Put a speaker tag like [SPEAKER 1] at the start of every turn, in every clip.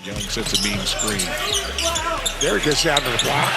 [SPEAKER 1] Young sets a mean screen.
[SPEAKER 2] Very good shot to the block.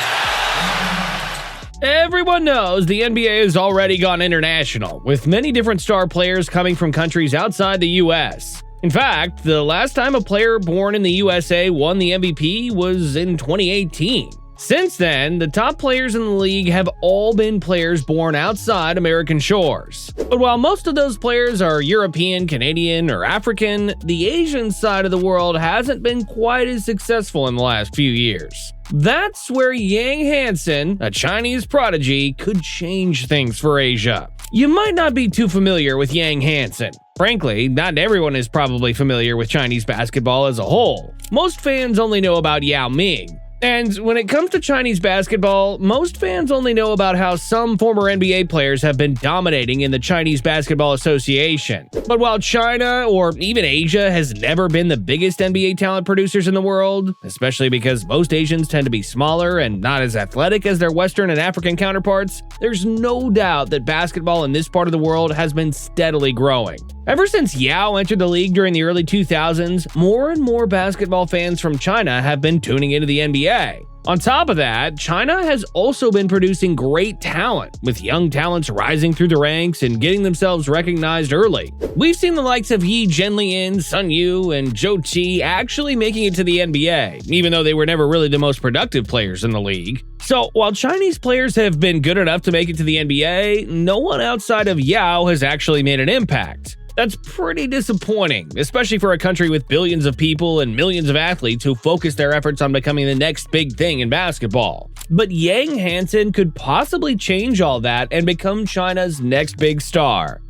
[SPEAKER 3] Everyone knows the NBA has already gone international, with many different star players coming from countries outside the US. In fact, the last time a player born in the USA won the MVP was in 2018. Since then, the top players in the league have all been players born outside American shores. But while most of those players are European, Canadian, or African, the Asian side of the world hasn't been quite as successful in the last few years. That's where Yang Hansen, a Chinese prodigy, could change things for Asia. You might not be too familiar with Yang Hansen. Frankly, not everyone is probably familiar with Chinese basketball as a whole. Most fans only know about Yao Ming. And when it comes to Chinese basketball, most fans only know about how some former NBA players have been dominating in the Chinese Basketball Association. But while China, or even Asia, has never been the biggest NBA talent producers in the world, especially because most Asians tend to be smaller and not as athletic as their Western and African counterparts, there's no doubt that basketball in this part of the world has been steadily growing. Ever since Yao entered the league during the early 2000s, more and more basketball fans from China have been tuning into the NBA. On top of that, China has also been producing great talent, with young talents rising through the ranks and getting themselves recognized early. We've seen the likes of Yi Jianlian, Sun Yu, and Zhou Qi actually making it to the NBA, even though they were never really the most productive players in the league. So, while Chinese players have been good enough to make it to the NBA, no one outside of Yao has actually made an impact. That's pretty disappointing, especially for a country with billions of people and millions of athletes who focus their efforts on becoming the next big thing in basketball. But Yang Hansen could possibly change all that and become China's next big star.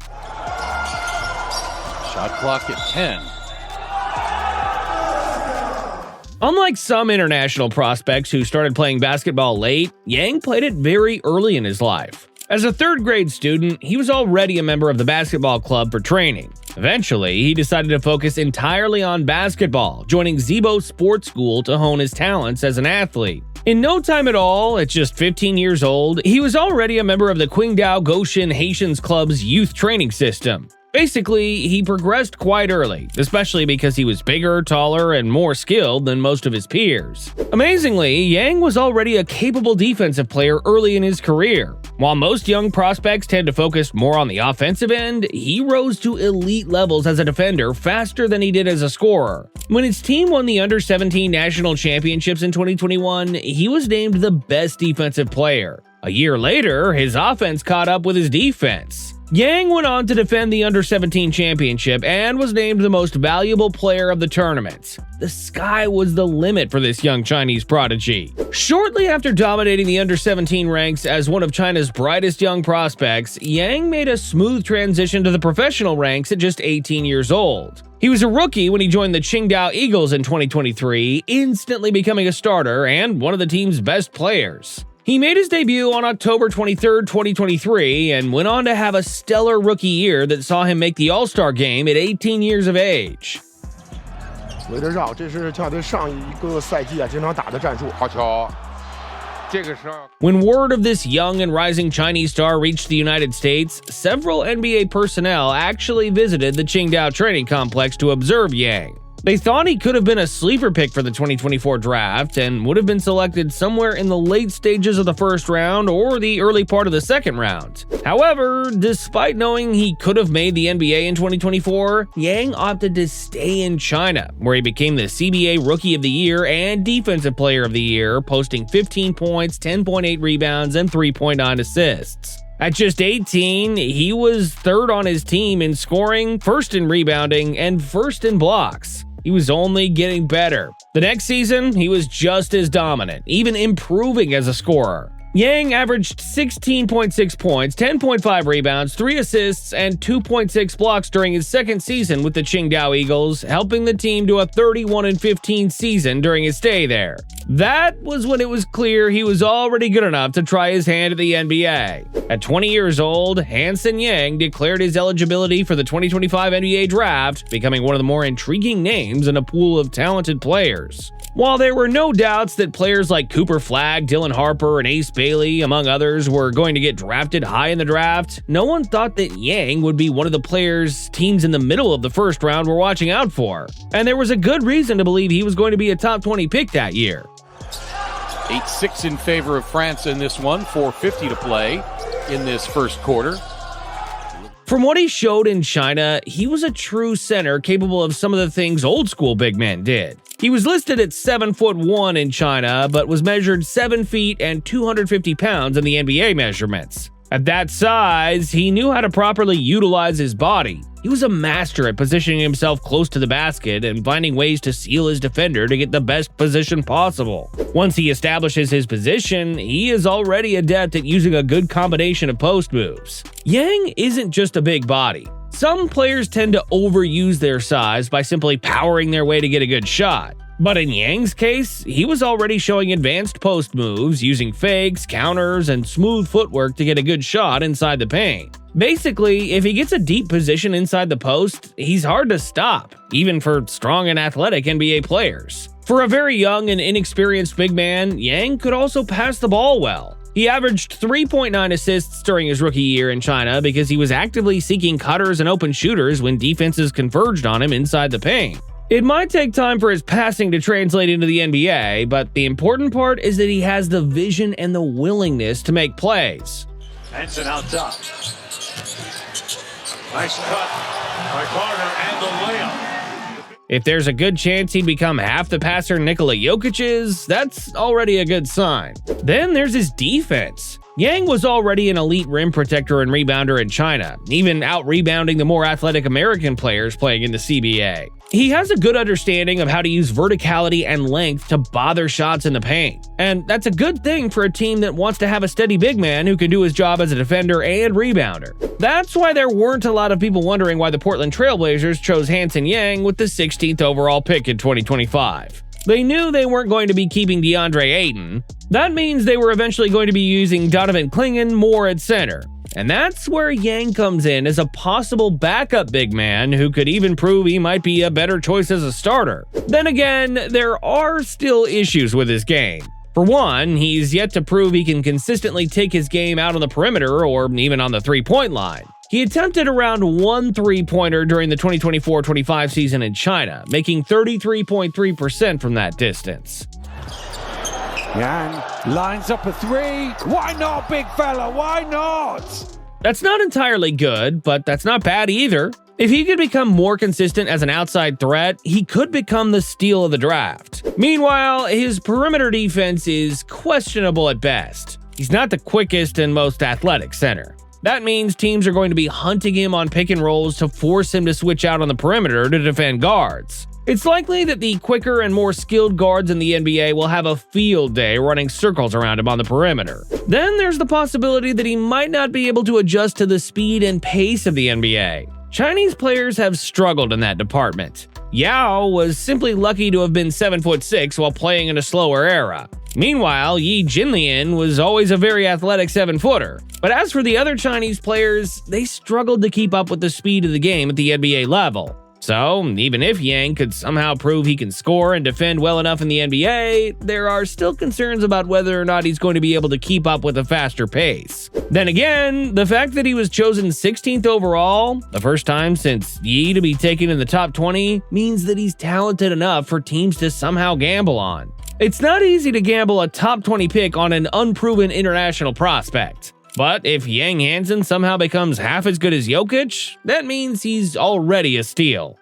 [SPEAKER 4] Shot clock at 10.
[SPEAKER 3] Unlike some international prospects who started playing basketball late, Yang played it very early in his life. As a third-grade student, he was already a member of the basketball club for training. Eventually, he decided to focus entirely on basketball, joining Zibo Sports School to hone his talents as an athlete. In no time at all, at just 15 years old, he was already a member of the Qingdao Goshen Haitians Club's youth training system. Basically, he progressed quite early, especially because he was bigger, taller, and more skilled than most of his peers. Amazingly, Yang was already a capable defensive player early in his career. While most young prospects tend to focus more on the offensive end, he rose to elite levels as a defender faster than he did as a scorer. When his team won the Under-17 National Championships in 2021, he was named the best defensive player. A year later, his offense caught up with his defense. Yang went on to defend the Under-17 championship and was named the most valuable player of the tournament. The sky was the limit for this young Chinese prodigy. Shortly after dominating the Under-17 ranks as one of China's brightest young prospects, Yang made a smooth transition to the professional ranks at just 18 years old. He was a rookie when he joined the Qingdao Eagles in 2023, instantly becoming a starter and one of the team's best players. He made his debut on October 23, 2023, and went on to have a stellar rookie year that saw him make the All-Star game at 18 years of age.
[SPEAKER 2] 围着绕，这是强队上一个赛季经常打的战术。
[SPEAKER 4] 好球！这个时候
[SPEAKER 3] When word of this young and rising Chinese star reached the United States, several NBA personnel actually visited the Qingdao training complex to observe Yang. They thought he could have been a sleeper pick for the 2024 draft and would have been selected somewhere in the late stages of the first round or the early part of the second round. However, despite knowing he could have made the NBA in 2024, Yang opted to stay in China, where he became the CBA Rookie of the Year and Defensive Player of the Year, posting 15 points, 10.8 rebounds, and 3.9 assists. At just 18, he was third on his team in scoring, first in rebounding, and first in blocks. He was only getting better. The next season, he was just as dominant, even improving as a scorer. Yang averaged 16.6 points, 10.5 rebounds, 3 assists, and 2.6 blocks during his second season with the Qingdao Eagles, helping the team to a 31-15 season during his stay there. That was when it was clear he was already good enough to try his hand at the NBA. At 20 years old, Hansen Yang declared his eligibility for the 2025 NBA draft, becoming one of the more intriguing names in a pool of talented players. While there were no doubts that players like Cooper Flagg, Dylan Harper, and Ace Bailey, among others, were going to get drafted high in the draft, no one thought that Yang would be one of the players teams in the middle of the first round were watching out for. And there was a good reason to believe he was going to be a top 20 pick that year.
[SPEAKER 4] 8-6 in favor of France in this one, 4:50 to play in this first quarter.
[SPEAKER 3] From what he showed in China, he was a true center capable of some of the things old school big men did. He was listed at 7'1" in China, but was measured 7 feet and 250 pounds in the NBA measurements. At that size, he knew how to properly utilize his body. He was a master at positioning himself close to the basket and finding ways to seal his defender to get the best position possible. Once he establishes his position, he is already adept at using a good combination of post moves. Yang isn't just a big body. Some players tend to overuse their size by simply powering their way to get a good shot. But in Yang's case, he was already showing advanced post moves, using fakes, counters, and smooth footwork to get a good shot inside the paint. Basically, if he gets a deep position inside the post, he's hard to stop, even for strong and athletic NBA players. For a very young and inexperienced big man, Yang could also pass the ball well. He averaged 3.9 assists during his rookie year in China because he was actively seeking cutters and open shooters when defenses converged on him inside the paint. It might take time for his passing to translate into the NBA, but the important part is that he has the vision and the willingness to make plays.
[SPEAKER 1] Hansen out top. Nice cut by Carter and the layup.
[SPEAKER 3] If there's a good chance he'd become half the passer Nikola Jokic is, that's already a good sign. Then there's his defense. Yang was already an elite rim protector and rebounder in China, even out-rebounding the more athletic American players playing in the CBA. He has a good understanding of how to use verticality and length to bother shots in the paint. And that's a good thing for a team that wants to have a steady big man who can do his job as a defender and rebounder. That's why there weren't a lot of people wondering why the Portland Trail Blazers chose Hansen Yang with the 16th overall pick in 2025. They knew they weren't going to be keeping DeAndre Ayton. That means they were eventually going to be using Donovan Clingan more at center. And that's where Yang comes in as a possible backup big man who could even prove he might be a better choice as a starter. Then again, there are still issues with his game. For one, he's yet to prove he can consistently take his game out on the perimeter or even on the three-point line. He attempted around one three-pointer during the 2024-25 season in China, making 33.3% from that distance.
[SPEAKER 5] Yang lines up a three. Why not, big fella? Why not?
[SPEAKER 3] That's not entirely good, but that's not bad either. If he could become more consistent as an outside threat, he could become the steal of the draft. Meanwhile, his perimeter defense is questionable at best. He's not the quickest and most athletic center. That means teams are going to be hunting him on pick and rolls to force him to switch out on the perimeter to defend guards. It's likely that the quicker and more skilled guards in the NBA will have a field day running circles around him on the perimeter. Then there's the possibility that he might not be able to adjust to the speed and pace of the NBA. Chinese players have struggled in that department. Yao was simply lucky to have been 7'6" while playing in a slower era. Meanwhile, Yi Jinlian was always a very athletic 7-footer. But as for the other Chinese players, they struggled to keep up with the speed of the game at the NBA level. So, even if Yang could somehow prove he can score and defend well enough in the NBA, there are still concerns about whether or not he's going to be able to keep up with a faster pace. Then again, the fact that he was chosen 16th overall, the first time since Yi to be taken in the top 20, means that he's talented enough for teams to somehow gamble on. It's not easy to gamble a top 20 pick on an unproven international prospect. But if Yang Hansen somehow becomes half as good as Jokic, that means he's already a steal.